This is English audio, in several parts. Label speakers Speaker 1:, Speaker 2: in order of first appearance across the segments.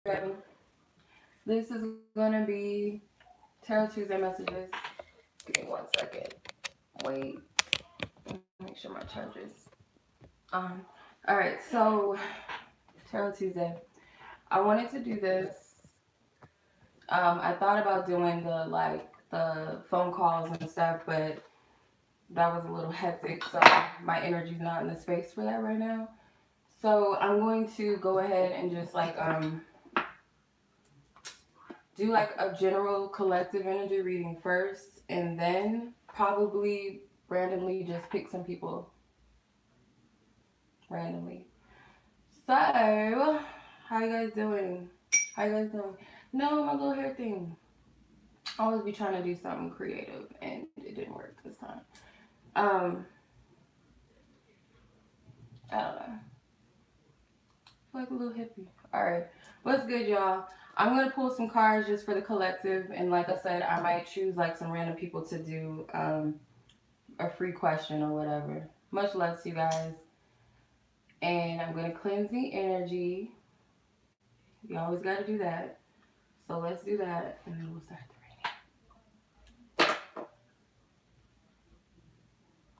Speaker 1: Ready? This is gonna be Tarot Tuesday messages. Give me 1 second. Wait. Make sure my charger's on. Alright, so Tarot Tuesday. I wanted to do this. I thought about doing the phone calls and stuff, but that was a little hectic, so my energy's not in the space for that right now. So I'm going to go ahead and just do like a general collective energy reading first, and then probably randomly just pick some people randomly. So, how you guys doing? How you guys doing? No, my little hair thing. I always be trying to do something creative, and it didn't work this time. Um, I don't know. Like a little hippie. All right, what's good, y'all? I'm gonna pull some cards just for the collective, and like I said, I might choose like some random people to do a free question or whatever. Much love to you guys. And I'm going to cleanse the energy. You always got to do that. So let's do that and then we'll start the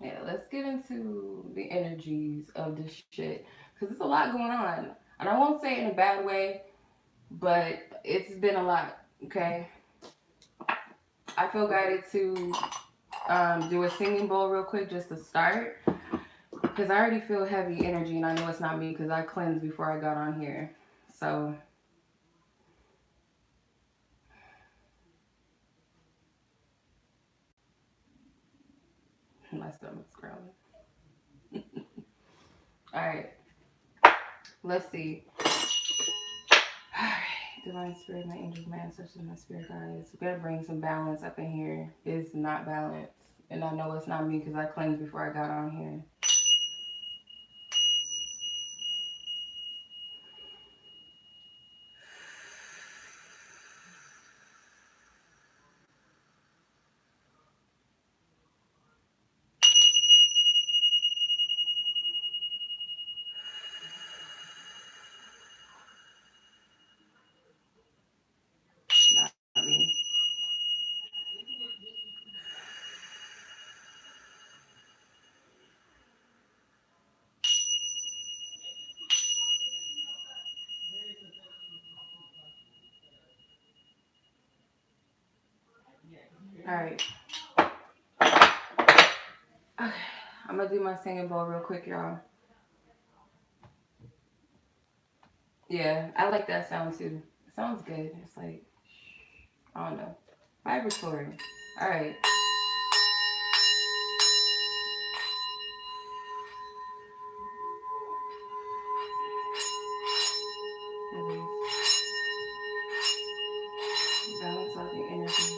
Speaker 1: reading. Yeah, let's get into the energies of this shit. Because there's a lot going on. And I won't say it in a bad way, but it's been a lot, okay? I feel guided to do a singing bowl real quick just to start. Because I already feel heavy energy and I know it's not me because I cleansed before I got on here. So my stomach's growling. Alright, let's see. Alright, Divine Spirit, my angels, my ancestors, my spirit guides. We gotta bring some balance up in here. It's not balanced. And I know it's not me because I cleansed before I got on here. Not me. Alright. Okay. I'm gonna do my singing bowl real quick, y'all. Yeah, I like that sound too. It sounds good. It's like, I don't know. Vibratory. Alright. Release. Balance out the energies.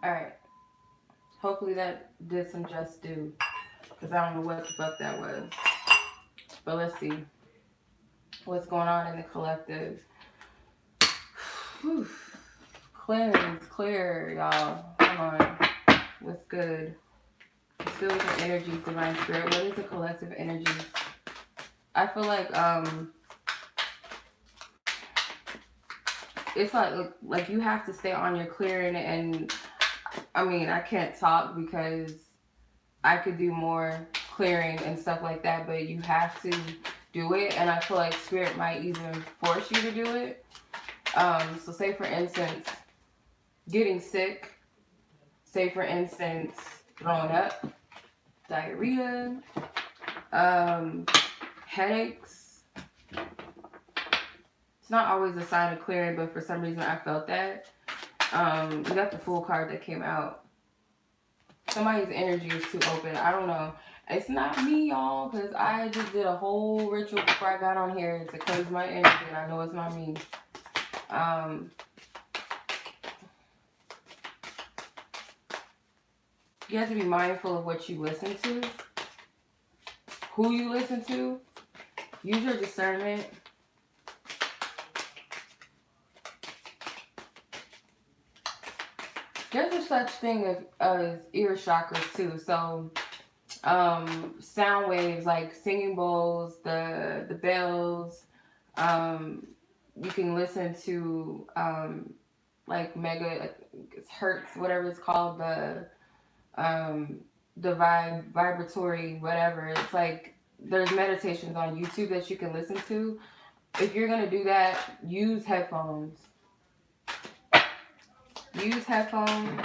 Speaker 1: Alright. Hopefully that did some just due. Because I don't know what the fuck that was. But let's see what's going on in the collective. Whew. cleanse, clear, y'all. Come on. What's good? Let's feel the energy, divine spirit. What is the collective energy? I feel it's like you have to stay on your clearing, and I mean, I can't talk because I could do more clearing and stuff like that, but you have to do it, and I feel like spirit might even force you to do it. So say for instance, getting sick, say for instance, throwing up, diarrhea, headaches. It's not always a sign of clearing, but for some reason I felt that. You got the Fool card that came out. Somebody's energy is too open. I don't know. It's not me, y'all, because I just did a whole ritual before I got on here to cleanse my energy, and I know it's not me. You have to be mindful of what you listen to, who you listen to. Use your discernment. There's a such thing as ear chakras too. So sound waves like singing bowls, the bells. You can listen to like mega hertz, whatever it's called, the vibratory whatever. It's like there's meditations on YouTube that you can listen to. If you're gonna do that, use headphones. Use headphones,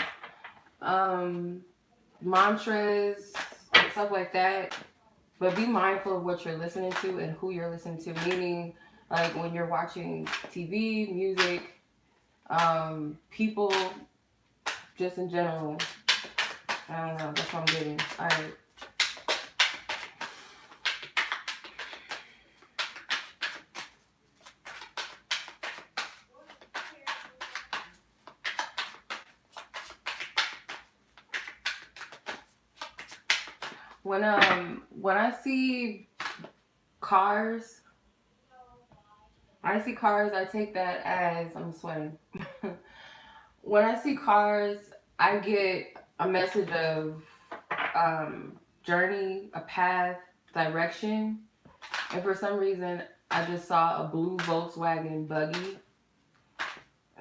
Speaker 1: mantras, stuff like that. But be mindful of what you're listening to and who you're listening to. Meaning, like when you're watching TV, music, people, just in general. I don't know. That's what I'm getting. All right. When I see cars, I take that as I'm sweating. When I see cars, I get a message of journey, a path, direction, and for some reason, I just saw a blue Volkswagen buggy.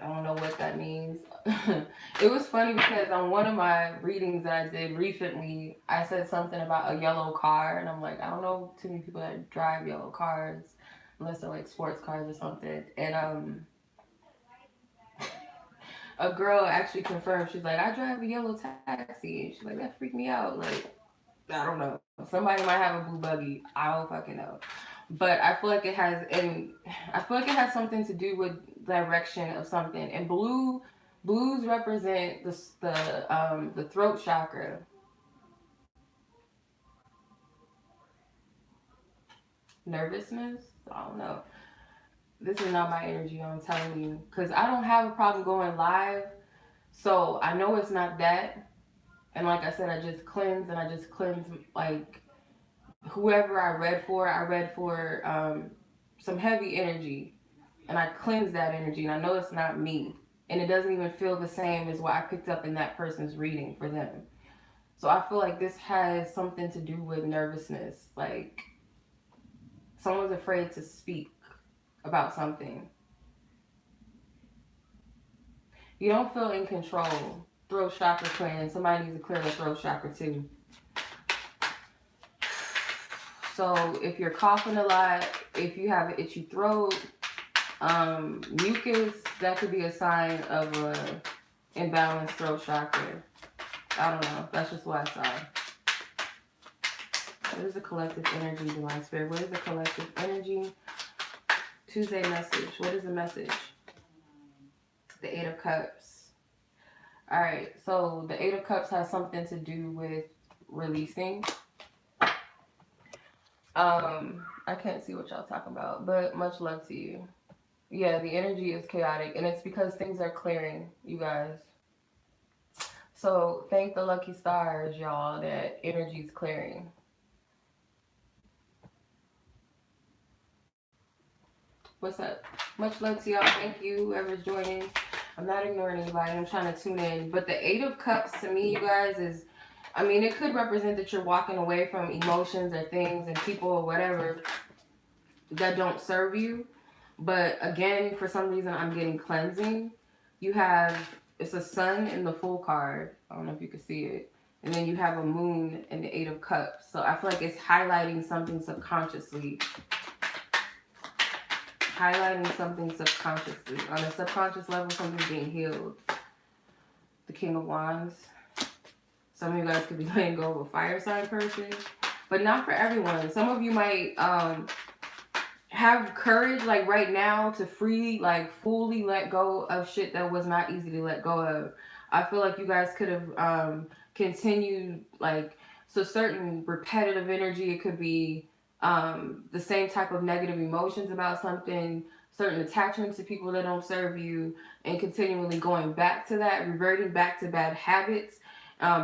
Speaker 1: I don't know what that means. It was funny because on one of my readings that I did recently, I said something about a yellow car, and I'm like, I don't know too many people that drive yellow cars, unless they're like sports cars or something. And a girl actually confirmed. She's like, I drive a yellow taxi. And she's like, that freaked me out. Like, I don't know. Somebody might have a blue buggy. I don't fucking know. But I feel like it has something to do with direction of something. And blues represent the throat chakra. Nervousness? I don't know. This is not my energy, I'm telling you. Because I don't have a problem going live. So I know it's not that. And like I said, I just cleanse like whoever I read for some heavy energy. And I cleanse that energy. And I know it's not me. And it doesn't even feel the same as what I picked up in that person's reading for them. So I feel like this has something to do with nervousness. Like someone's afraid to speak about something. You don't feel in control. Throat chakra clearing. Somebody needs to clear the throat chakra too. So if you're coughing a lot, if you have an itchy throat, mucus, that could be a sign of a imbalanced throat chakra. I don't know. That's just what I saw. What is the collective energy, divine spirit? What is the collective energy? Tuesday message. What is the message? The Eight of Cups. All right. So the Eight of Cups has something to do with releasing. I can't see what y'all talking about, but much love to you. Yeah, the energy is chaotic, and it's because things are clearing, you guys. So thank the lucky stars, y'all, that energy is clearing. What's up? Much love to y'all. Thank you, whoever's joining. I'm not ignoring anybody. I'm trying to tune in. But the Eight of Cups to me, you guys, is, I mean, it could represent that you're walking away from emotions or things and people or whatever that don't serve you. But again, for some reason, I'm getting cleansing. You have, it's a sun in the full card. I don't know if you can see it. And then you have a moon in the Eight of Cups. So I feel like it's highlighting something subconsciously. Highlighting something subconsciously. On a subconscious level, something's being healed. The King of Wands. Some of you guys could be letting go of a fire sign person. But not for everyone. Some of you might have courage, like right now, to freely, like fully let go of shit that was not easy to let go of. I feel like you guys could have continued, like, so certain repetitive energy. It could be the same type of negative emotions about something, certain attachments to people that don't serve you, and continually going back to that, reverting back to bad habits,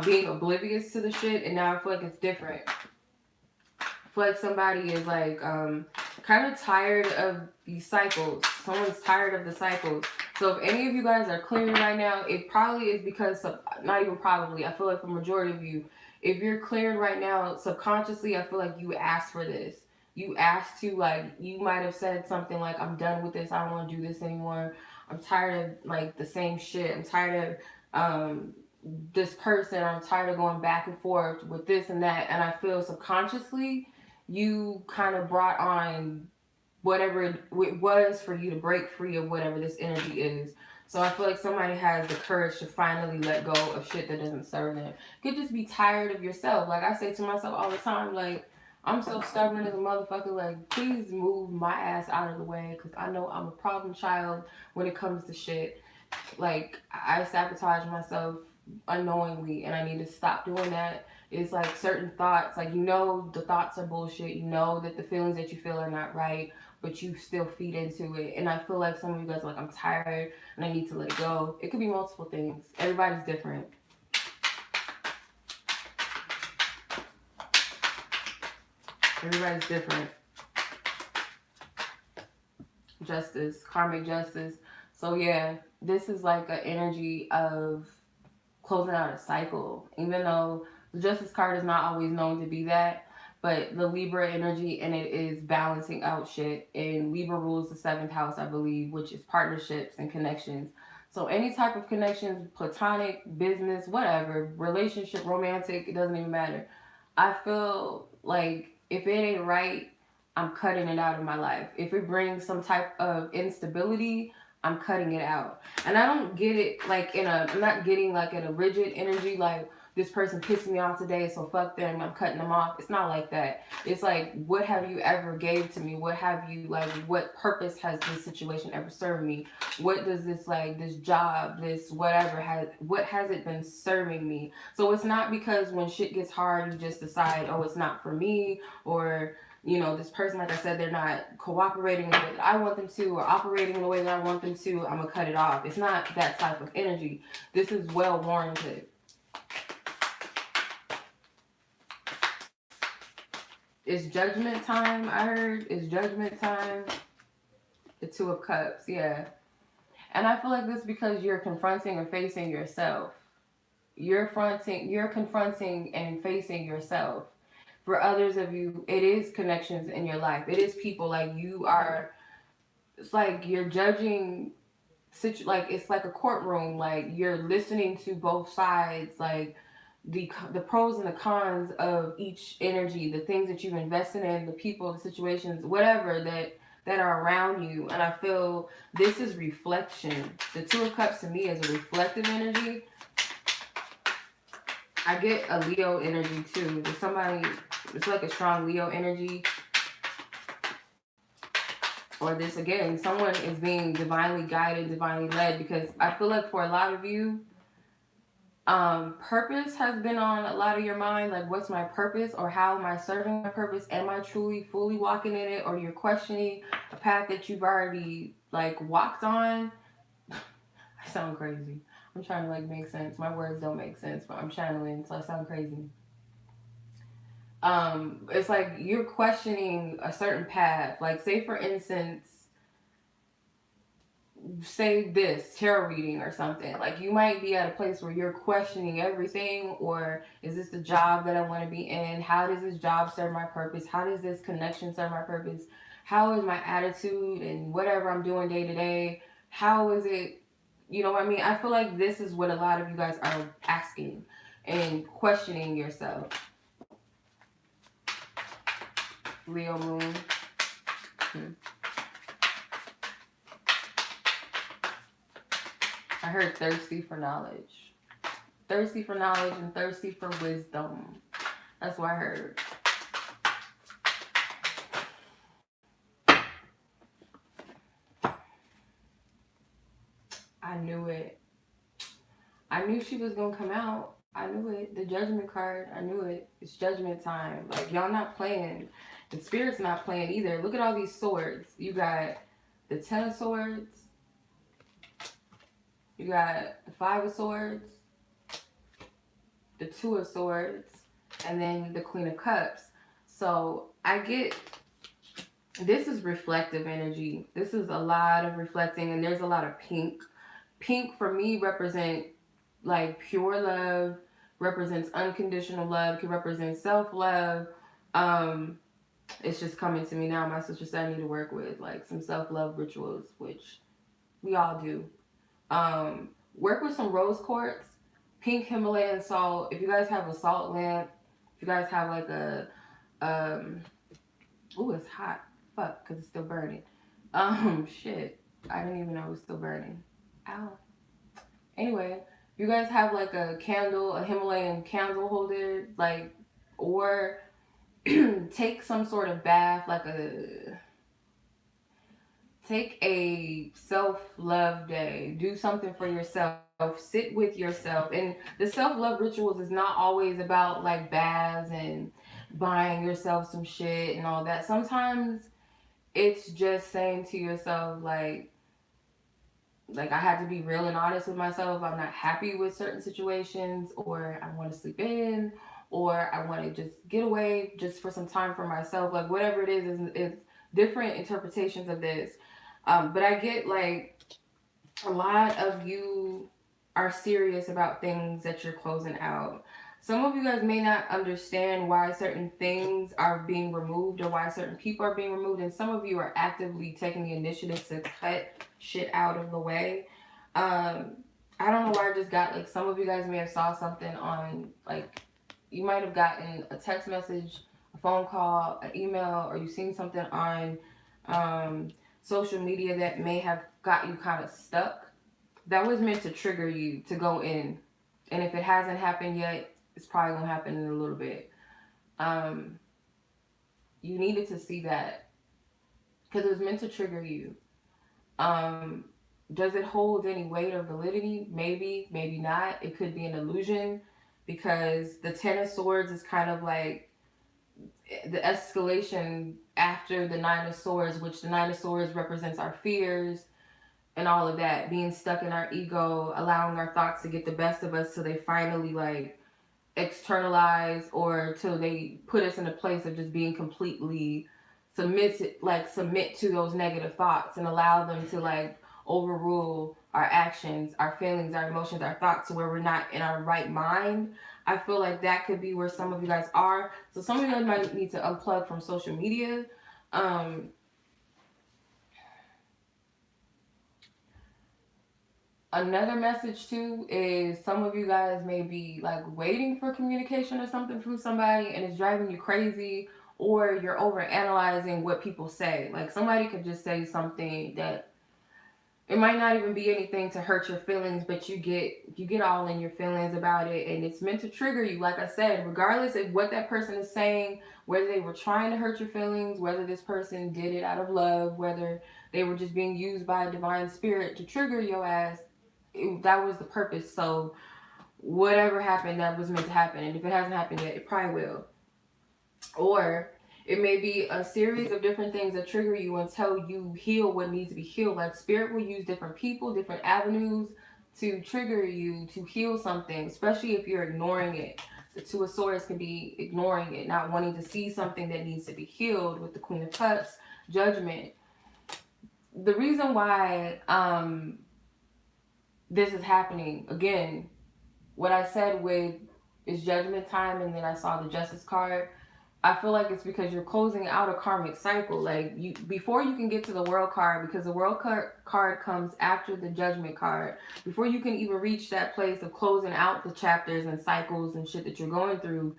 Speaker 1: being oblivious to the shit. And now I feel like it's different. I feel like somebody is like kind of tired of these cycles. Someone's tired of the cycles. So if any of you guys are clearing right now, it probably is because, not even probably, I feel like for majority of you, if you're clearing right now, subconsciously, I feel like you asked for this. You asked to, like, you might have said something like, I'm done with this. I don't want to do this anymore. I'm tired of, like, the same shit. I'm tired of this person. I'm tired of going back and forth with this and that. And I feel subconsciously, you kind of brought on whatever it was for you to break free of whatever this energy is. So I feel like somebody has the courage to finally let go of shit that doesn't serve them. Could just be tired of yourself. Like I say to myself all the time, like, I'm so stubborn as a motherfucker. Like, please move my ass out of the way, because I know I'm a problem child when it comes to shit. Like, I sabotage myself unknowingly, and I need to stop doing that. It's like certain thoughts, like, you know, the thoughts are bullshit. You know that the feelings that you feel are not right, but you still feed into it. And I feel like some of you guys are like, I'm tired and I need to let go. It could be multiple things. Everybody's different. Everybody's different. Justice, karmic justice. So yeah, this is like an energy of closing out a cycle. Even though the justice card is not always known to be that, but the Libra energy in it is balancing out shit. And Libra rules the 7th house, I believe, which is partnerships and connections. So any type of connections, platonic, business, whatever, relationship, romantic, it doesn't even matter. I feel like if it ain't right, I'm cutting it out of my life. If it brings some type of instability, I'm cutting it out. And I don't get it like I'm not getting like in a rigid energy, like this person pissed me off today, so fuck them, I'm cutting them off. It's not like that. It's like, what have you ever gave to me? What have you, like, what purpose has this situation ever served me? What does this, like, this job, this whatever, what has it been serving me? So it's not because when shit gets hard, you just decide, oh, it's not for me, or, you know, this person, like I said, they're not cooperating in the way that I want them to, or operating in the way that I want them to, I'm gonna cut it off. It's not that type of energy. This is well warranted. It's judgment time, I heard. It's judgment time. The 2 of Cups, yeah. And I feel like this is because you're confronting or facing yourself. You're confronting and facing yourself. For others of you, it is connections in your life. It is people, like you are, it's like you're judging, like it's like a courtroom, like you're listening to both sides, like the pros and the cons of each energy, the things that you've invested in, the people, the situations, whatever that are around you. And I feel this is reflection. The 2 of Cups to me is a reflective energy. I get a Leo energy too. There's somebody, it's like a strong Leo energy. Or this, again, someone is being divinely guided, divinely led, because I feel like for a lot of you, purpose has been on a lot of your mind. Like, what's my purpose, or how am I serving my purpose? Am I truly fully walking in it? Or you're questioning a path that you've already like walked on. I sound crazy. I'm trying to like make sense. My words don't make sense, but I'm channeling, so I sound crazy. It's like you're questioning a certain path. Like, say for instance, say this tarot reading or something. Like you might be at a place where you're questioning everything, or is this the job that I want to be in? How does this job serve my purpose? How does this connection serve my purpose? How is my attitude and whatever I'm doing day to day? How is it? You know what I mean? I feel like this is what a lot of you guys are asking and questioning yourself. Leo moon. I heard thirsty for knowledge. Thirsty for knowledge and thirsty for wisdom. That's what I heard. I knew it. I knew she was going to come out. I knew it. The judgment card, I knew it. It's judgment time. Like, y'all not playing. The spirit's not playing either. Look at all these swords. You got the 10 of swords. You got the 5 of swords. The 2 of swords. And then the Queen of Cups. So, I get... This is reflective energy. This is a lot of reflecting. And there's a lot of pink. Pink, for me, represent like pure love, represents unconditional love, can represent self-love. It's just coming to me now. My sister said I need to work with like some self-love rituals, which we all do. Work with some rose quartz, pink Himalayan salt. If you guys have a salt lamp, if you guys have like a oh, it's hot. Fuck, because it's still burning. Shit. I didn't even know it was still burning. Ow. Anyway, you guys have like a candle, a Himalayan candle holder, like, or take some sort of bath, like take a self-love day. Do something for yourself. Sit with yourself. And the self-love rituals is not always about like baths and buying yourself some shit and all that. Sometimes it's just saying to yourself, like I had to be real and honest with myself. I'm not happy with certain situations, or I want to sleep in, or I want to just get away just for some time for myself. Like whatever it is it's different interpretations of this. But I get like a lot of you are serious about things that you're closing out. Some of you guys may not understand why certain things are being removed or why certain people are being removed. And some of you are actively taking the initiative to cut shit out of the way. I don't know why I just got like, some of you guys may have saw something on like, you might have gotten a text message, a phone call, an email, or you've seen something on social media that may have got you kind of stuck. That was meant to trigger you to go in. And if it hasn't happened yet, it's probably going to happen in a little bit. You needed to see that because it was meant to trigger you. Does it hold any weight or validity? Maybe, maybe not. It could be an illusion because the 10 of Swords is kind of like the escalation after the 9 of Swords, which the 9 of Swords represents our fears and all of that, being stuck in our ego, allowing our thoughts to get the best of us till they finally like externalize, or till they put us in a place of just being completely submit to those negative thoughts and allow them to like overrule our actions, our feelings, our emotions, our thoughts, to where we're not in our right mind. I feel like that could be where some of you guys are. So some of you guys might need to unplug from social media. Another message too is some of you guys may be like waiting for communication or something from somebody and it's driving you crazy, or you're over analyzing what people say. Like somebody could just say something that it might not even be anything to hurt your feelings, but you get all in your feelings about it, and it's meant to trigger you. Like I said, regardless of what that person is saying, whether they were trying to hurt your feelings, whether this person did it out of love, whether they were just being used by a divine spirit to trigger your ass, that was the purpose. So whatever happened, that was meant to happen. And if it hasn't happened yet, it probably will. Or it may be a series of different things that trigger you until you heal what needs to be healed. Like spirit will use different people, different avenues to trigger you to heal something, especially if you're ignoring it. The 2 of Swords can be ignoring it, not wanting to see something that needs to be healed. With the Queen of Cups, judgment. the reason why this is happening, again, what I said with is judgment time, and then I saw the justice card. I feel like it's because you're closing out a karmic cycle. Like, you, before you can get to the world card, because the world card comes after the judgment card. Before you can even reach that place of closing out the chapters and cycles and shit that you're going through,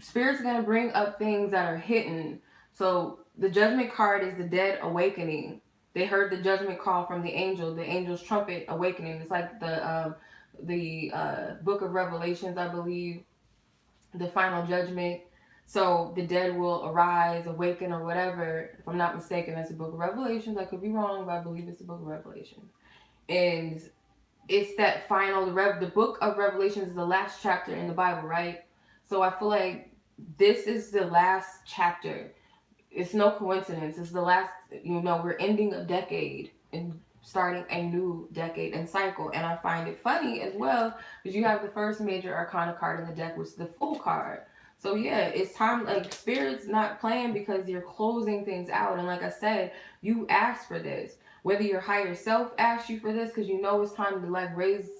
Speaker 1: Spirit's gonna bring up things that are hidden. So the judgment card is the dead awakening. They heard the judgment call from the angel, the angel's trumpet awakening. It's like the book of Revelations, I believe, the final judgment. So the dead will arise, awaken, or whatever. If I'm not mistaken, that's the book of Revelations. I could be wrong, but I believe it's the book of Revelations. And it's that final, the book of Revelations is the last chapter in the Bible, right? So I feel like this is the last chapter. It's no coincidence. It's the last, we're ending a decade and starting a new decade and cycle. And I find it funny as well because you have the first major arcana card in the deck, which is the Fool card. So yeah, it's time, like, Spirit's not playing because you're closing things out. And like I said, you asked for this. Whether your higher self asked you for this because you know it's time to, like,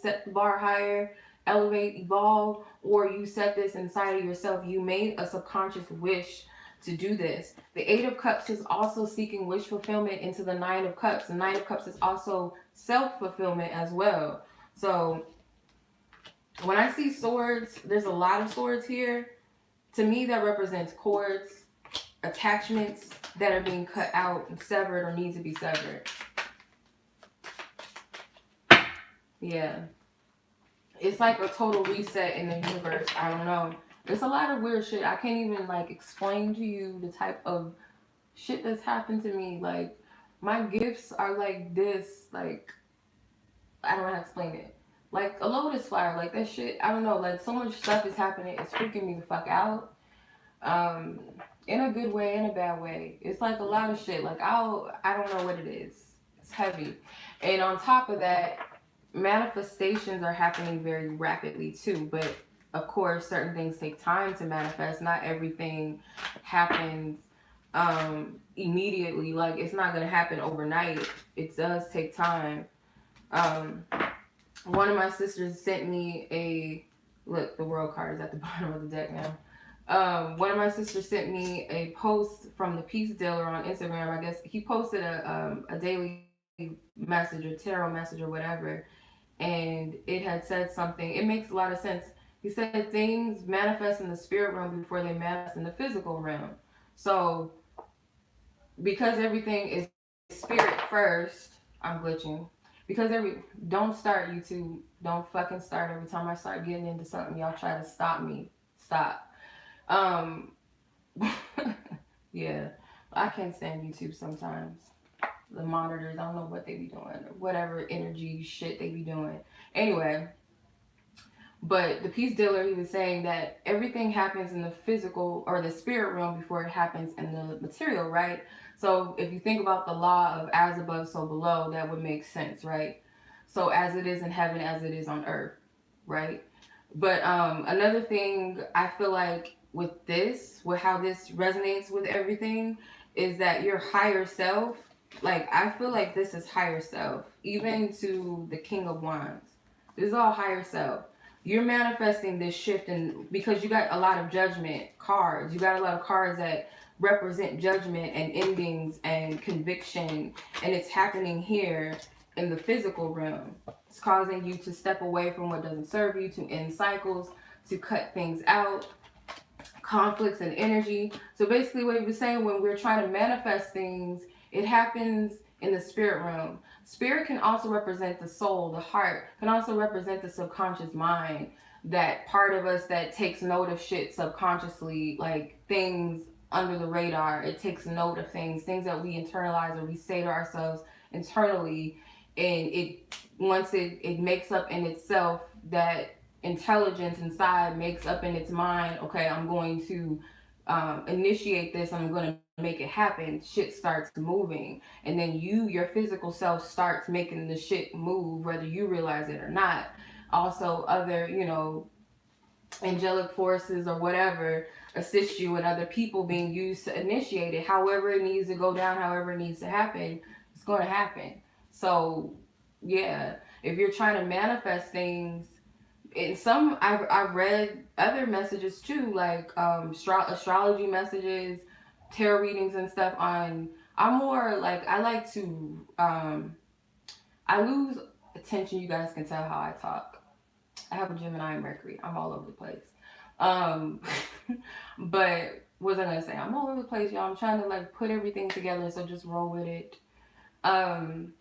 Speaker 1: set the bar higher, elevate, evolve, or you set this inside of yourself. You made a subconscious wish to do this. The Eight of Cups is also seeking wish fulfillment into the Nine of Cups. The Nine of Cups is also self-fulfillment as well. So when I see swords, there's a lot of swords here. To me, that represents cords, attachments that are being cut out and severed or need to be severed. Yeah. It's like a total reset in the universe. I don't know. There's a lot of weird shit. I can't even, like, explain to you the type of shit that's happened to me. Like, my gifts are like this. Like, I don't know how to explain it. Like, a lotus flower. Like, that shit, I don't know. Like, so much stuff is happening. It's freaking me the fuck out. In a good way, in a bad way. It's like a lot of shit. Like, I don't know what it is. It's heavy. And on top of that, manifestations are happening very rapidly too, but of course certain things take time to manifest. Not everything happens immediately. Like, it's not going to happen overnight. It does take time. One of my sisters sent me look, the world card is at the bottom of the deck now. One of my sisters sent me a post from the Peace Dealer on Instagram. I guess he posted a daily message or tarot message or whatever, and it had said something. It makes a lot of sense. He said things manifest in the spirit realm before they manifest in the physical realm. So because everything is spirit first, I'm glitching. Because don't start YouTube. Don't fucking start every time I start getting into something. Y'all try to stop me. Stop. Yeah, I can't stand YouTube sometimes. The monitors, I don't know what they be doing, or whatever energy shit they be doing. Anyway, but the Peace Dealer, he was saying that everything happens in the physical or the spirit realm before it happens in the material, right? So if you think about the law of as above, so below, that would make sense, right? So as it is in heaven, as it is on earth, right? But another thing I feel like with how this resonates with everything, is that your higher self, like, I feel like this is higher self, even to the King of Wands. This is all higher self. You're manifesting this shift, and because you got a lot of judgment cards, you got a lot of cards that represent judgment and endings and conviction, and it's happening here in the physical realm. It's causing you to step away from what doesn't serve you, to end cycles, to cut things out, conflicts and energy. So basically what he was saying, when we're trying to manifest things, it happens in the spirit realm. Spirit can also represent the soul, the heart, can also represent the subconscious mind, that part of us that takes note of shit subconsciously, like things under the radar. It takes note of things that we internalize or we say to ourselves internally, and once it makes up in itself, that intelligence inside makes up in its mind, okay, I'm going to initiate this, I'm going to make it happen. Shit starts moving, and then your physical self starts making the shit move, whether you realize it or not. Also, other, angelic forces or whatever assist you, and other people being used to initiate it, however it needs to go down, however it needs to happen. It's going to happen. So, yeah, if you're trying to manifest things, and some I've read other messages too, like astrology messages, tarot readings and stuff. On I'm more like I like to I lose attention. You guys can tell how I talk. I have a Gemini and Mercury. I'm all over the place. Um, but what was I gonna say? I'm all over the place, y'all. I'm trying to like put everything together, so just roll with it. Um,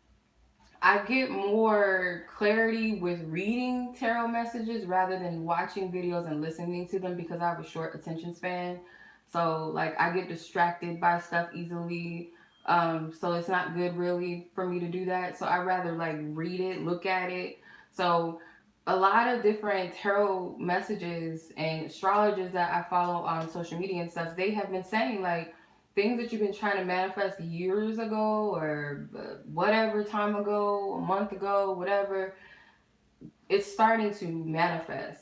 Speaker 1: I get more clarity with reading tarot messages rather than watching videos and listening to them because I have a short attention span. So like I get distracted by stuff easily. So it's not good really for me to do that. So I rather like read it, look at it. So a lot of different tarot messages and astrologers that I follow on social media and stuff, they have been saying like things that you've been trying to manifest years ago or whatever time ago, a month ago, whatever, it's starting to manifest.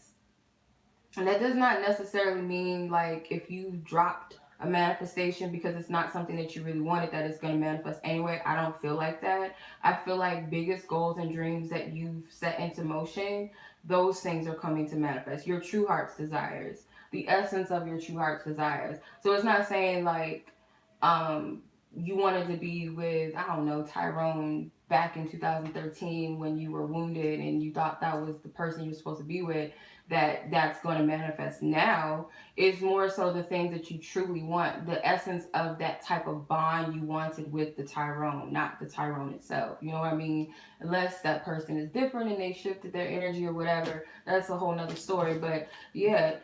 Speaker 1: And that does not necessarily mean like if you dropped a manifestation because it's not something that you really wanted that it's going to manifest anyway. I don't feel like that. I feel like biggest goals and dreams that you've set into motion, those things are coming to manifest. Your true heart's desires, the essence of your true heart's desires. So it's not saying like you wanted to be with, I don't know, Tyrone back in 2013 when you were wounded and you thought that was the person you were supposed to be with, that's going to manifest now. Is more so the things that you truly want, the essence of that type of bond you wanted with the Tyrone, not the Tyrone itself. You know what I mean? Unless that person is different and they shifted their energy or whatever, that's a whole nother story. But yeah,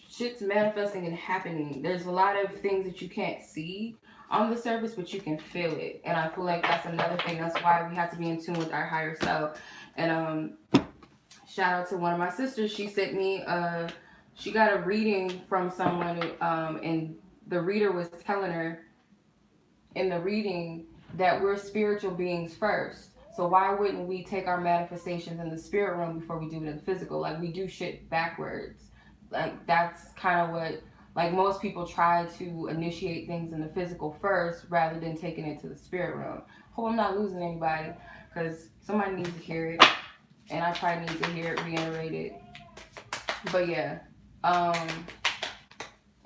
Speaker 1: shit's manifesting and happening. There's a lot of things that you can't see on the surface, but you can feel it. And I feel like that's another thing. That's why we have to be in tune with our higher self. And shout out to one of my sisters. She sent me she got a reading from someone and the reader was telling her in the reading that we're spiritual beings first. So why wouldn't we take our manifestations in the spirit realm before we do it in the physical? Like we do shit backwards. Like that's kind of what, like most people try to initiate things in the physical first rather than taking it to the spirit realm. Hope I'm not losing anybody because somebody needs to hear it. And I probably need to hear it reiterated. But yeah.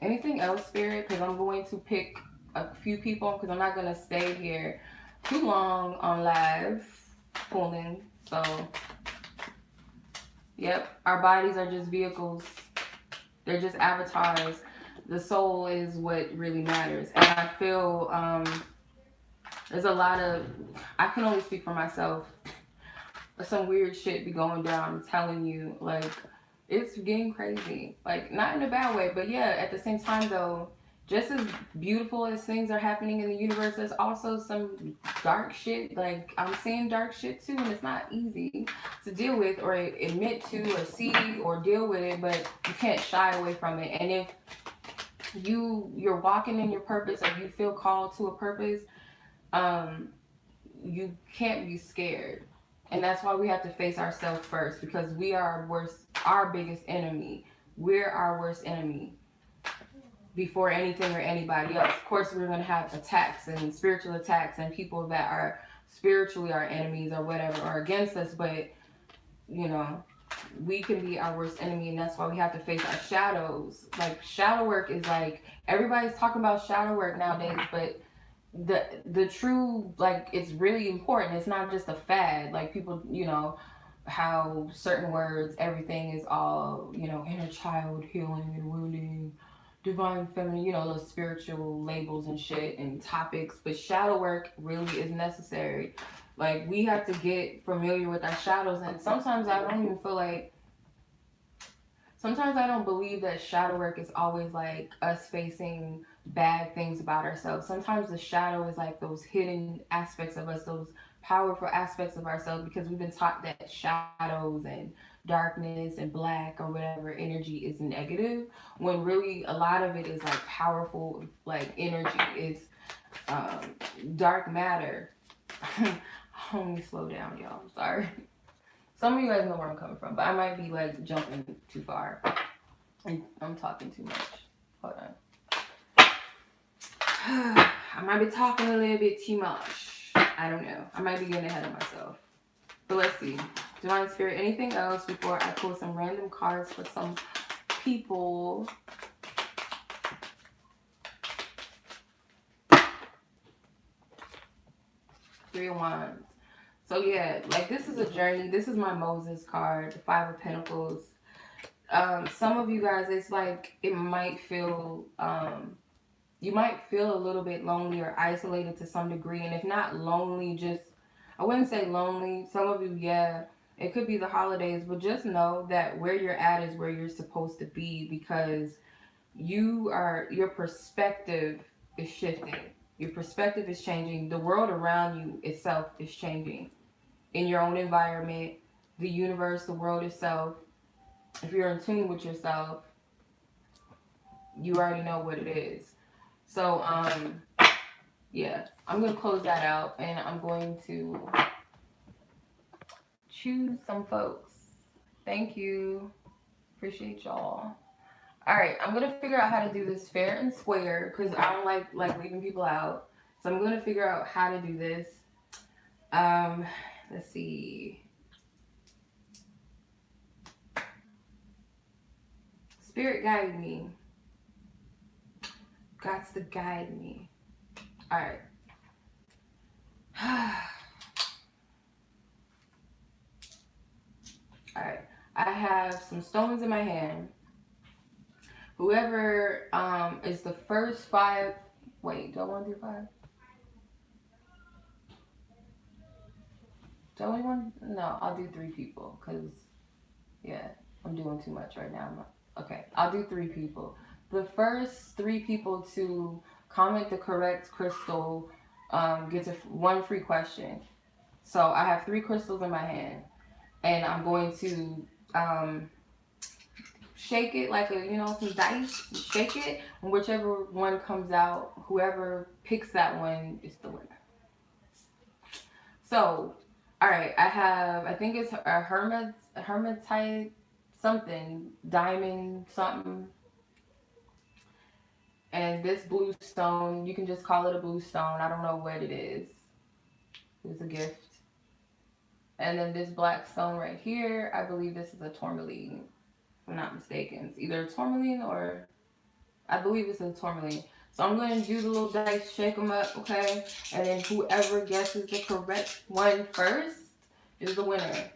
Speaker 1: Anything else, Spirit? Because I'm going to pick a few people because I'm not going to stay here too long on live pulling. So, yep. Our bodies are just vehicles. They're just avatars. The soul is what really matters. And I feel there's a lot of, I can only speak for myself. Some weird shit be going down. I'm telling you, like, it's getting crazy. Like, not in a bad way, but yeah, at the same time though, just as beautiful as things are happening in the universe, there's also some dark shit. Like, I'm seeing dark shit too, and it's not easy to deal with or admit to or see or deal with it, but you can't shy away from it. And if you're walking in your purpose or you feel called to a purpose, you can't be scared. And that's why we have to face ourselves first, because we are our biggest enemy. We're our worst enemy before anything or anybody else. Of course, we're going to have attacks and spiritual attacks and people that are spiritually our enemies or whatever or against us. But, you know, we can be our worst enemy, and that's why we have to face our shadows. Like, shadow work is like, everybody's talking about shadow work nowadays, but the true, like, it's really important. It's not just a fad. Like, people, you know, how certain words, everything is all, you know, inner child healing and wounding, divine feminine, you know, those spiritual labels and shit and topics. But shadow work really is necessary. Like, we have to get familiar with our shadows. And sometimes I don't even feel like, sometimes I don't believe that shadow work is always like us facing bad things about ourselves. Sometimes the shadow is like those hidden aspects of us, those powerful aspects of ourselves, because we've been taught that shadows and darkness and black or whatever energy is negative, when really a lot of it is like powerful, like energy. It's dark matter. Let me slow down, y'all. I'm sorry. Some of you guys know where I'm coming from, but I might be like jumping too far. I'm talking too much. Hold on. I might be talking a little bit too much. I don't know. I might be getting ahead of myself. But let's see. Divine Spirit, anything else before I pull some random cards for some people? Three of Wands. So yeah, like this is a journey. This is my Moses card, the Five of Pentacles. Some of you guys, it's like it might feel you might feel a little bit lonely or isolated to some degree. And if not lonely, just, I wouldn't say lonely. Some of you, yeah, it could be the holidays, but just know that where you're at is where you're supposed to be, because your perspective is shifting. Your perspective is changing. The world around you itself is changing. In your own environment, the universe, the world itself. If you're in tune with yourself, you already know what it is. So, yeah, I'm going to close that out, and I'm going to choose some folks. Thank you. Appreciate y'all. All right, I'm going to figure out how to do this fair and square, because I don't like leaving people out. So I'm going to figure out how to do this. Let's see. Spirit guide me. Gots to guide me. All right. All right. I have some stones in my hand. Whoever is the first 5. Wait, do I want to do 5? Do I only want? No, I'll do 3 people, because yeah, I'm doing too much right now. Okay, I'll do 3 people. The first 3 people to comment the correct crystal gets 1 free question. So I have 3 crystals in my hand, and I'm going to shake it like some dice. Shake it, and whichever one comes out, whoever picks that one is the winner. So, all right, I think it's a hermetite something, diamond something. And this blue stone, you can just call it a blue stone. I don't know what it is. It's a gift. And then this black stone right here, I believe this is a tourmaline, if I'm not mistaken. It's either a tourmaline or, I believe it's a tourmaline. So I'm going to do the little dice, shake them up, okay? And then whoever guesses the correct one first is the winner.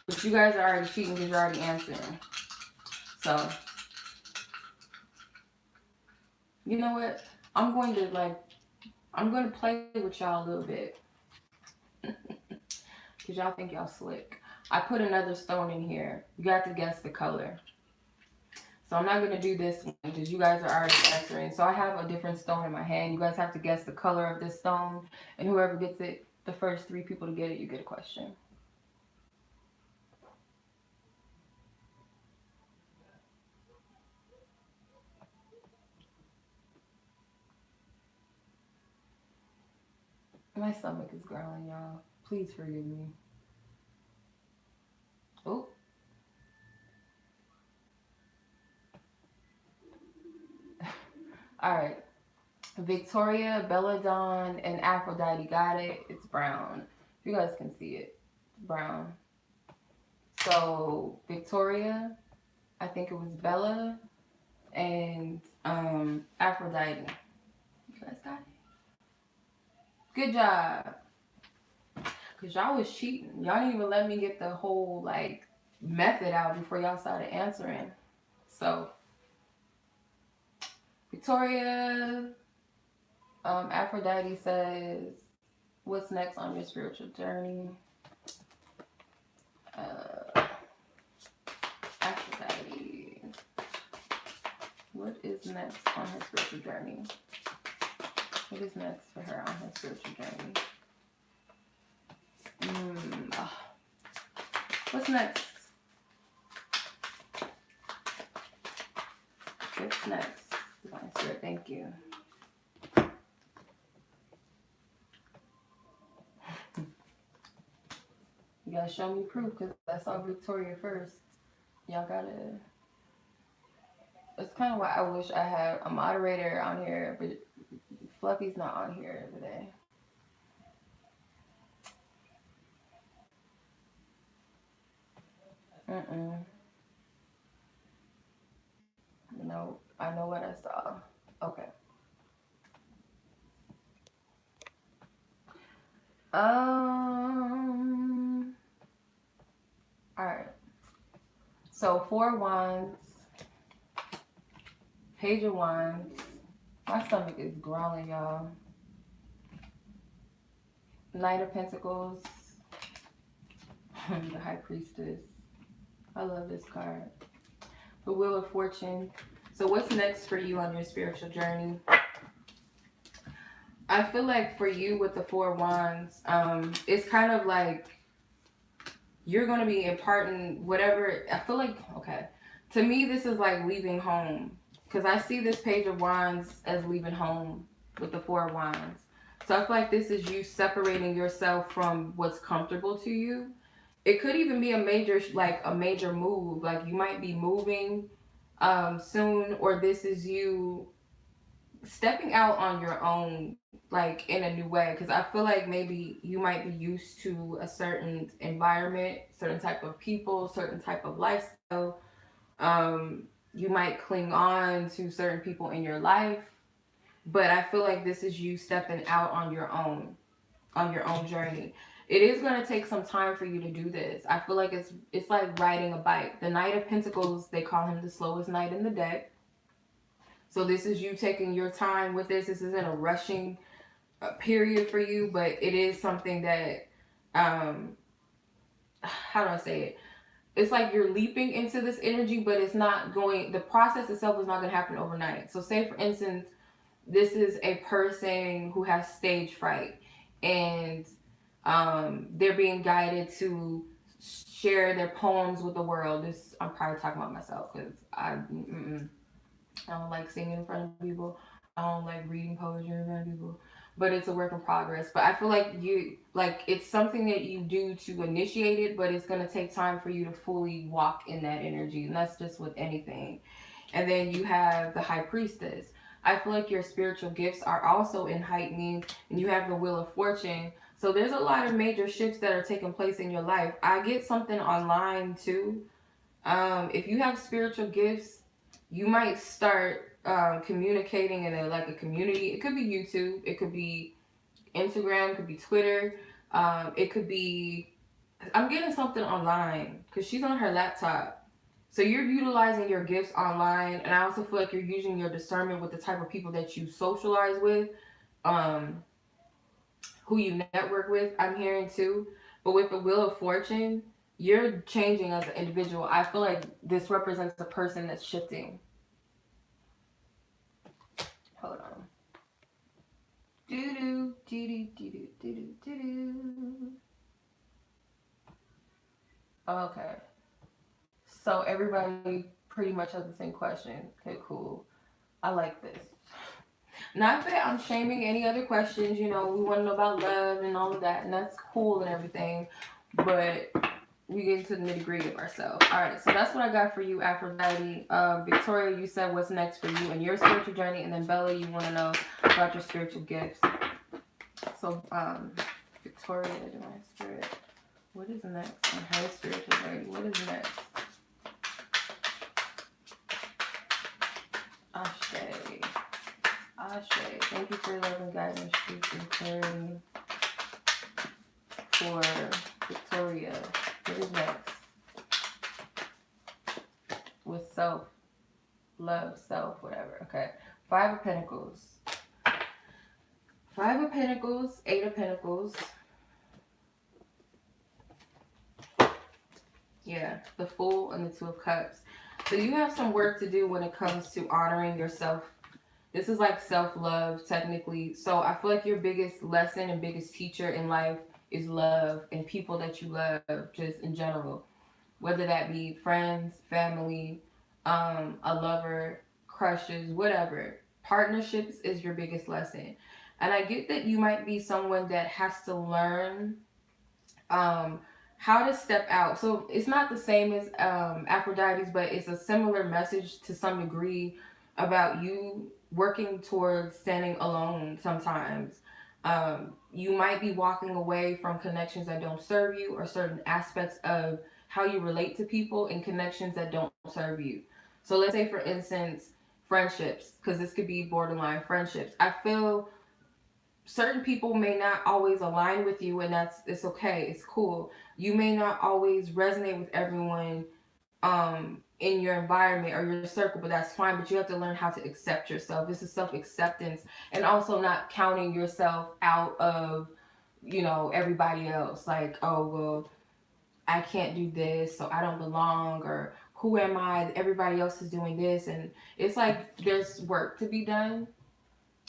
Speaker 1: But you guys are already cheating because you're already answering. So, you know what? I'm going to play with y'all a little bit. Because y'all think y'all slick. I put another stone in here. You got to guess the color. So I'm not going to do this one because you guys are already answering. So I have a different stone in my hand. You guys have to guess the color of this stone. And whoever gets it, the first 3 people to get it, you get a question. My stomach is growling, y'all. Please forgive me. Oh. All right. Victoria, Belladonna, and Aphrodite got it. It's brown. You guys can see it. It's brown. So Victoria, I think it was Bella, and Aphrodite. You guys got it? Good job. Because y'all was cheating. Y'all didn't even let me get the whole method out before y'all started answering. So Victoria, Aphrodite says, what's next on your spiritual journey? Aphrodite, what is next on her spiritual journey? What is next for her on her spiritual journey? What's next? What's next? Divine Spirit, thank you. You gotta show me proof because I saw Victoria first. Y'all gotta. That's kind of why I wish I had a moderator on here, but Fluffy's not on here today. Mm-mm. No, I know what I saw. Okay. All right. So 4 wands, page of wands. My stomach is growling, y'all. Knight of Pentacles, the High Priestess. I love this card. The Wheel of Fortune. So what's next for you on your spiritual journey? I feel like for you with the 4 wands, it's kind of like you're going to be imparting whatever. I feel like, okay, to me, this is like leaving home. Because I see this page of wands as leaving home with the 4 wands. So I feel like this is you separating yourself from what's comfortable to you. It could even be a major move. Like you might be moving soon, or this is you stepping out on your own, like in a new way. Because I feel like maybe you might be used to a certain environment, certain type of people, certain type of lifestyle. You might cling on to certain people in your life, but I feel like this is you stepping out on your own journey. It is going to take some time for you to do this. I feel like it's like riding a bike. The Knight of Pentacles, they call him the slowest knight in the deck. So this is you taking your time with this. This isn't a rushing period for you, but it is something that, how do I say it? It's like you're leaping into this energy, but it's not going, the process itself is not going to happen overnight. So say for instance, this is a person who has stage fright and they're being guided to share their poems with the world. This, I'm probably talking about myself because I don't like singing in front of people. I don't like reading poetry in front of people. But it's a work in progress. But I feel like it's something that you do to initiate it, but it's going to take time for you to fully walk in that energy. And that's just with anything. And then you have the High Priestess. I feel like your spiritual gifts are also in heightening, and you have the Wheel of Fortune. So there's a lot of major shifts that are taking place in your life. I get something online too. If you have spiritual gifts, you might start communicating in a community. It could be YouTube, it could be Instagram, it could be Twitter, it could be. I'm getting something online because she's on her laptop. So you're utilizing your gifts online, and I also feel like you're using your discernment with the type of people that you socialize with, um, who you network with. I'm hearing too, but with the Wheel of Fortune, you're changing as an individual. I feel like this represents a person that's shifting. Hold on. Do do do do do do do do. Okay. So everybody pretty much has the same question. Okay, cool. I like this. Not that I'm shaming any other questions, you know, we want to know about love and all of that, and that's cool and everything, but we get into the nitty gritty of ourselves. All right, so that's what I got for you, Aphrodite. Victoria, you said what's next for you and your spiritual journey, and then Bella, you want to know about your spiritual gifts. So, Victoria, Divine Spirit, what is next on her spiritual journey? What is next? Ashe. Ashe. Thank you for your love and guidance, truth and clarity. For Victoria, what is next? With self, love, self, whatever. Okay. 5 of Pentacles. 5 of Pentacles, 8 of Pentacles. Yeah, the Fool and the 2 of Cups. So you have some work to do when it comes to honoring yourself. This is like self-love, technically. So I feel like your biggest lesson and biggest teacher in life is love and people that you love, just in general. Whether that be friends, family, a lover, crushes, whatever. Partnerships is your biggest lesson. And I get that you might be someone that has to learn how to step out. So it's not the same as Aphrodite's, but it's a similar message to some degree about you working towards standing alone sometimes. You might be walking away from connections that don't serve you or certain aspects of how you relate to people and connections that don't serve you. So let's say, for instance, friendships, because this could be borderline friendships. I feel certain people may not always align with you, and it's okay, it's cool. You may not always resonate with everyone in your environment or your circle, but that's fine. But you have to learn how to accept yourself. This is self-acceptance, and also not counting yourself out of, you know, everybody else. Like, oh well, I can't do this, so I don't belong, or who am I? Everybody else is doing this, and it's like there's work to be done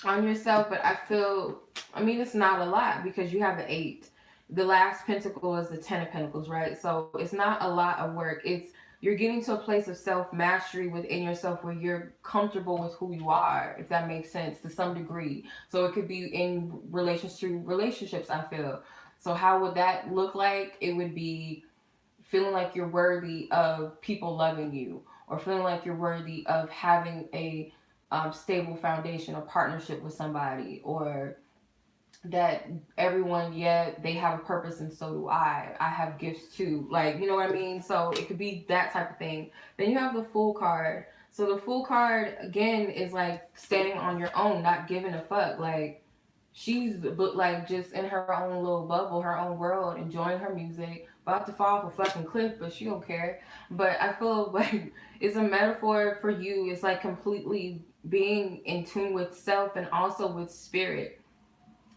Speaker 1: on yourself. But I feel, I mean, it's not a lot because you have the 8. The last pentacle is the 10 of pentacles, right? So it's not a lot of work. It's, you're getting to a place of self mastery within yourself where you're comfortable with who you are, if that makes sense, to some degree. So it could be in relations to relationships, I feel. So how would that look like? It would be feeling like you're worthy of people loving you, or feeling like you're worthy of having a stable foundation or partnership with somebody, or that everyone, yeah, they have a purpose and so do I have gifts too, like, you know what I mean? So it could be that type of thing. Then you have the Fool card. So the Fool card again is like standing on your own, not giving a fuck. Like, she's but like just in her own little bubble, her own world, enjoying her music, about to fall off a fucking cliff, but she don't care. But I feel like it's a metaphor for you. It's like completely being in tune with self and also with spirit,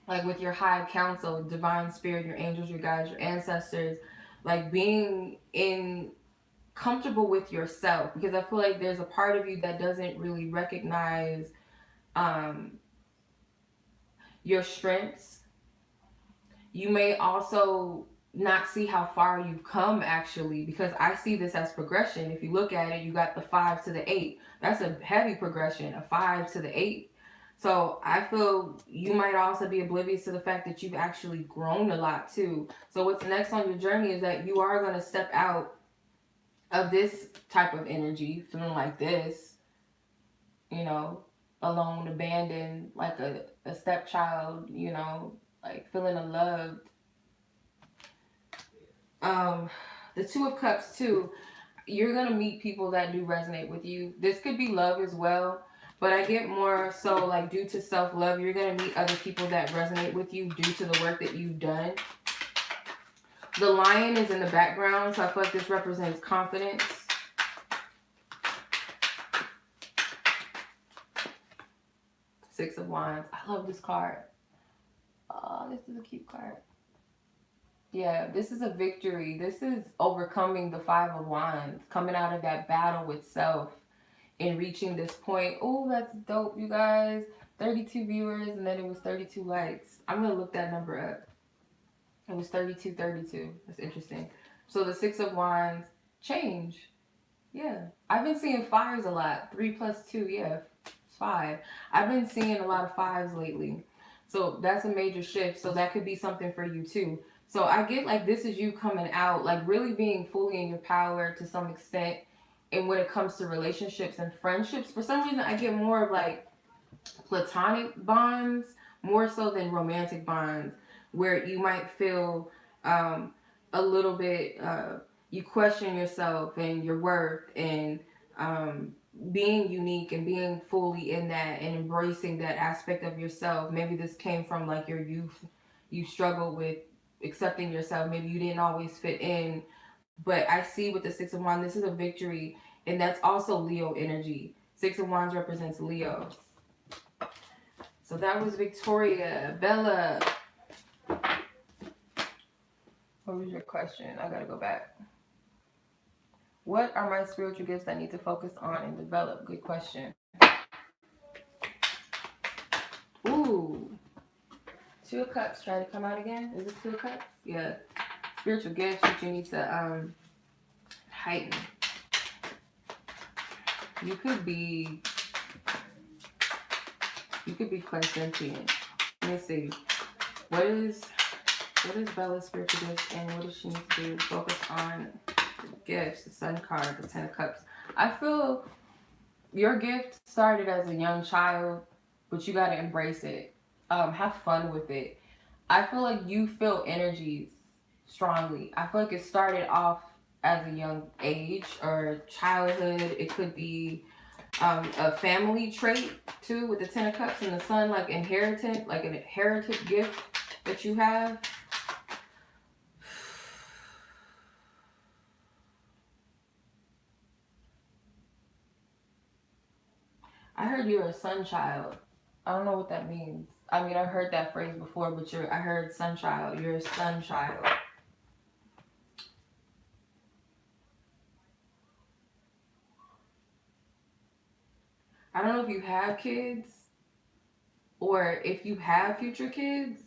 Speaker 1: like with your high council, divine spirit, your angels, your guides, your ancestors, like being in comfortable with yourself, because I feel like there's a part of you that doesn't really recognize um your strengths. You may also not see how far you've come, actually, because I see this as progression. If you look at it, you got the 5 to the 8. That's a heavy progression, a 5 to the 8. So I feel you might also be oblivious to the fact that you've actually grown a lot too. So what's next on your journey is that you are going to step out of this type of energy, feeling like this, you know, alone, abandoned, like a stepchild, you know, like feeling unloved. The 2 of Cups too. You're gonna meet people that do resonate with you. This could be love as well, but I get more so like due to self-love, you're gonna meet other people that resonate with you due to the work that you've done. The Lion is in the background, so I feel like this represents confidence. Six of Wands. I love this card. Oh, this is a cute card. Yeah, this is a victory. This is overcoming the 5 of Wands, coming out of that battle with self and reaching this point. Oh, that's dope, you guys. 32 viewers, and then it was 32 likes. I'm going to look that number up. It was 32. That's interesting. So the 6 of Wands, change. Yeah. I've been seeing 5s a lot. 3 plus 2, yeah, it's 5. I've been seeing a lot of 5s lately. So that's a major shift. So that could be something for you too. So I get like this is you coming out, like really being fully in your power to some extent. And when it comes to relationships and friendships, for some reason I get more of like platonic bonds more so than romantic bonds, where you might feel a little bit, you question yourself and your worth, and being unique and being fully in that and embracing that aspect of yourself. Maybe this came from like your youth. You struggled with accepting yourself. Maybe you didn't always fit in. But I see with the 6 of Wands, this is a victory. And that's also Leo energy. 6 of Wands represents Leo. So that was Victoria. Bella, what was your question? I gotta go back. What are my spiritual gifts I need to focus on and develop? Good question. Ooh. 2 of Cups trying to come out again. Is it 2 of Cups? Yeah. Spiritual gifts that you need to heighten. You could be clairsentient. Let me see. What is Bella's spiritual gifts, and what does she need to do? Focus on the gifts, the Sun card, the 10 of Cups. I feel your gift started as a young child, but you got to embrace it. Have fun with it. I feel like you feel energies strongly. I feel like it started off as a young age or childhood. It could be a family trait too, with the Ten of Cups and the Sun, like inherited, like an inherited gift that you have. I heard you're a sun child. I don't know what that means. I mean, I heard that phrase before, but I heard sun child. You're a sun child. I don't know if you have kids or if you have future kids.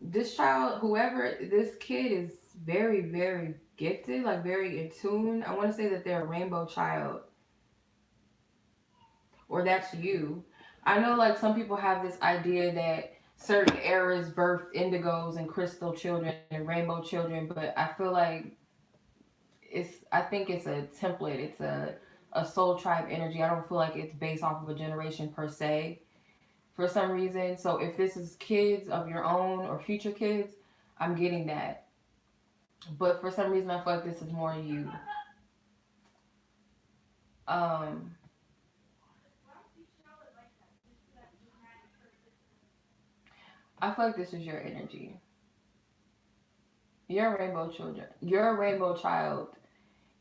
Speaker 1: This child, whoever this kid is, very, very gifted, like very in tune. I want to say that they're a rainbow child, or that's you. I know, like, some people have this idea that certain eras birth indigos and crystal children and rainbow children, but I feel like I think it's a template. It's a soul tribe energy. I don't feel like it's based off of a generation per se for some reason. So if this is kids of your own or future kids, I'm getting that. But for some reason, I feel like this is more you. Um, I feel like this is your energy. You're a rainbow children. You're a rainbow child,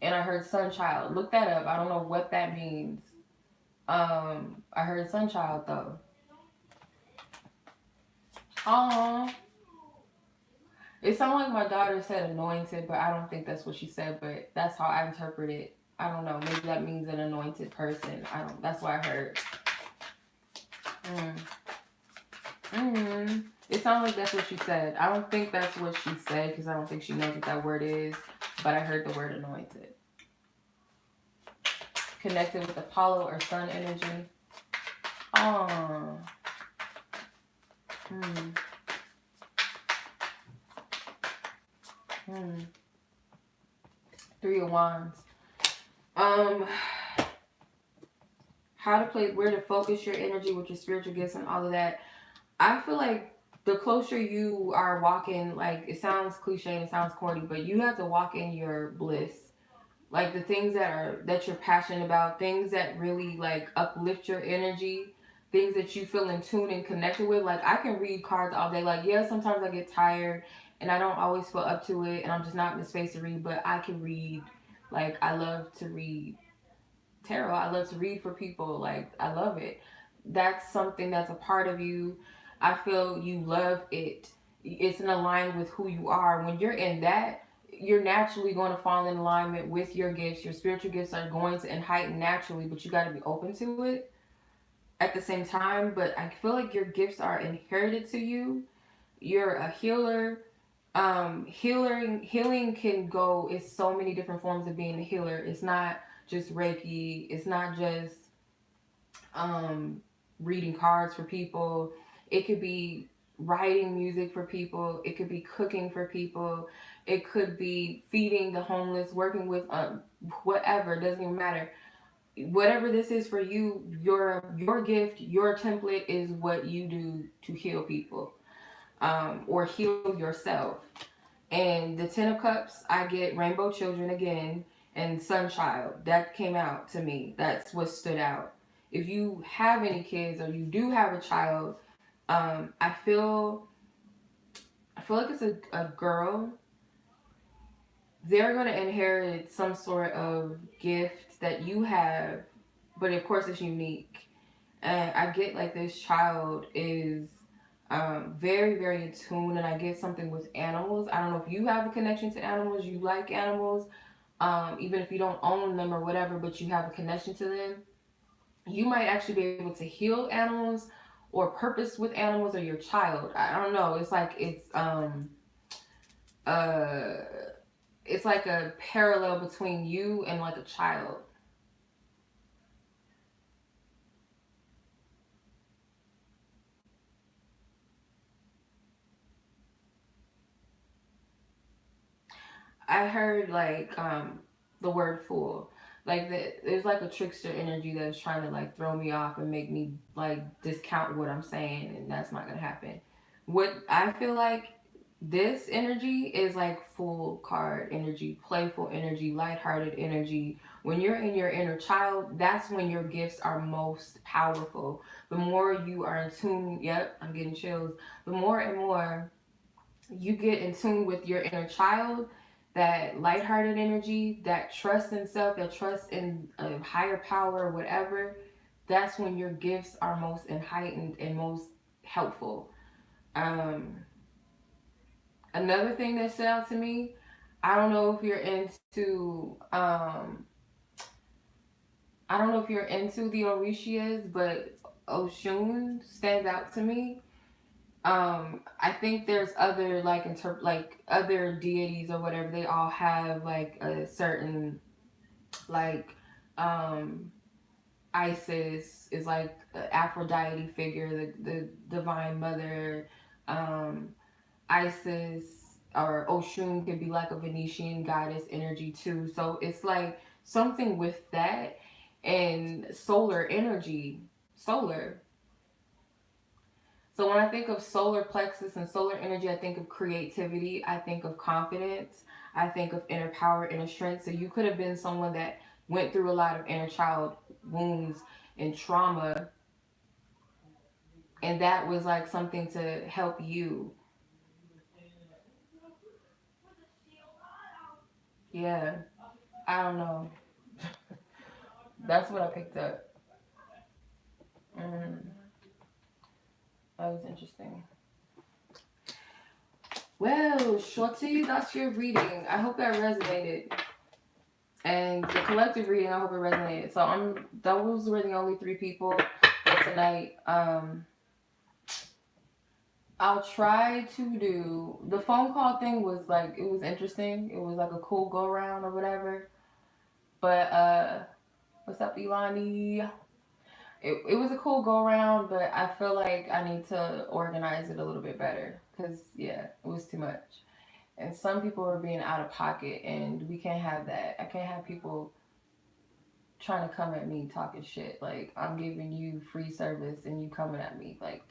Speaker 1: and I heard sun child. Look that up. I don't know what that means. I heard sun child though. Aww. It sounded like my daughter said anointed, but I don't think that's what she said. But that's how I interpret it. I don't know. Maybe that means an anointed person. I don't. That's what I heard. It sounds like that's what she said. I don't think that's what she said because I don't think she knows what that word is. But I heard the word anointed. Connected with Apollo or sun energy. Oh. Three of Wands. How to play, where to focus your energy with your spiritual gifts and all of that. I feel like the closer you are walking, like, it sounds cliche and it sounds corny, but you have to walk in your bliss. Like the things that you're passionate about, things that really like uplift your energy, things that you feel in tune and connected with. Like, I can read cards all day. Like, yeah, sometimes I get tired and I don't always feel up to it and I'm just not in the space to read, but I can read. Like, I love to read tarot. I love to read for people. Like, I love it. That's something that's a part of you. I feel you love it. It's in alignment with who you are. When you're in that, you're naturally going to fall in alignment with your gifts. Your spiritual gifts are going to heighten naturally, but you got to be open to it at the same time. But I feel like your gifts are inherited to you. You're a healer. Healing can go. It's so many different forms of being a healer. It's not just Reiki. It's not just reading cards for people. It could be writing music for people. It could be cooking for people. It could be feeding the homeless, working with whatever. It doesn't even matter. Whatever this is for you, your gift, your template is what you do to heal people, or heal yourself. And the Ten of Cups, I get Rainbow Children again and Sunchild. That came out to me. That's what stood out. If you have any kids or you do have a child, I feel like it's a girl. They're gonna inherit some sort of gift that you have, but of course it's unique. And I get like this child is very, very in tune, and I get something with animals. I don't know if you have a connection to animals, you like animals, even if you don't own them or whatever, but you have a connection to them. You might actually be able to heal animals or purpose with animals, or your child. I don't know. It's like uh it's like a parallel between you and like a child. I heard like the word fool. Like there's like a trickster energy that's trying to like throw me off and make me like discount what I'm saying, and that's not gonna happen. What I feel like This energy is like full card energy, playful energy, lighthearted energy. When you're in your inner child, that's when your gifts are most powerful. The more you are in tune, yep, I'm getting chills. The more and more you get in tune with your inner child, that lighthearted energy, that trust in self, that trust in a higher power, whatever, that's when your gifts are most heightened and most helpful. Um, Another thing that stood out to me, I don't know if you're into I don't know if you're into the Orishas, but Oshun stands out to me. I think there's other like like other deities or whatever. They all have like a certain like um Isis is like the Aphrodite figure, the divine mother. Um, Isis or Oshun could be like a Venetian goddess energy too. So it's like something with that and solar energy. Solar. So when I think of solar plexus and solar energy, I think of creativity, I think of confidence, I think of inner power, inner strength. So you could have been someone that went through a lot of inner child wounds and trauma, and that was like something to help you. Yeah, I don't know. That's what I picked up. Mm, that was interesting. Well, Shorty, that's your reading. I hope that resonated. And the collective reading, I hope it resonated. So those were the only three people for tonight. I'll try to do the phone call thing was like it was interesting. It was like a cool go around or whatever. But what's up, Ilani? It was a cool go around, but I feel like I need to organize it a little bit better because yeah, it was too much. And some people are being out of pocket, and we can't have that. I can't have people trying to come at me talking shit. Like I'm giving you free service and you coming at me. Like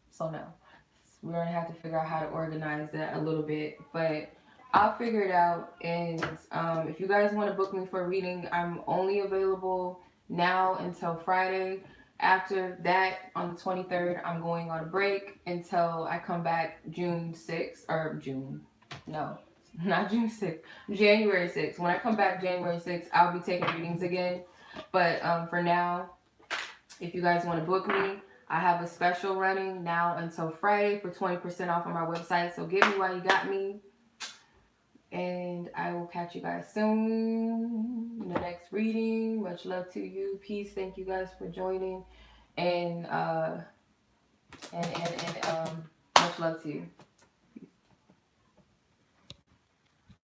Speaker 1: so no. We're gonna have to figure out how to organize that a little bit, but I'll figure it out. And if you guys want to book me for a reading, I'm only available now until Friday. After that, on the 23rd, I'm going on a break until I come back June 6th, or June, no, not June 6th, January 6th. When I come back January 6th, I'll be taking readings again. But for now, if you guys want to book me, I have a special running now until Friday for 20% off on my website. So get me while you got me. And I will catch you guys soon in the next reading. Much love to you. Peace. Thank you guys for joining. And much love to you.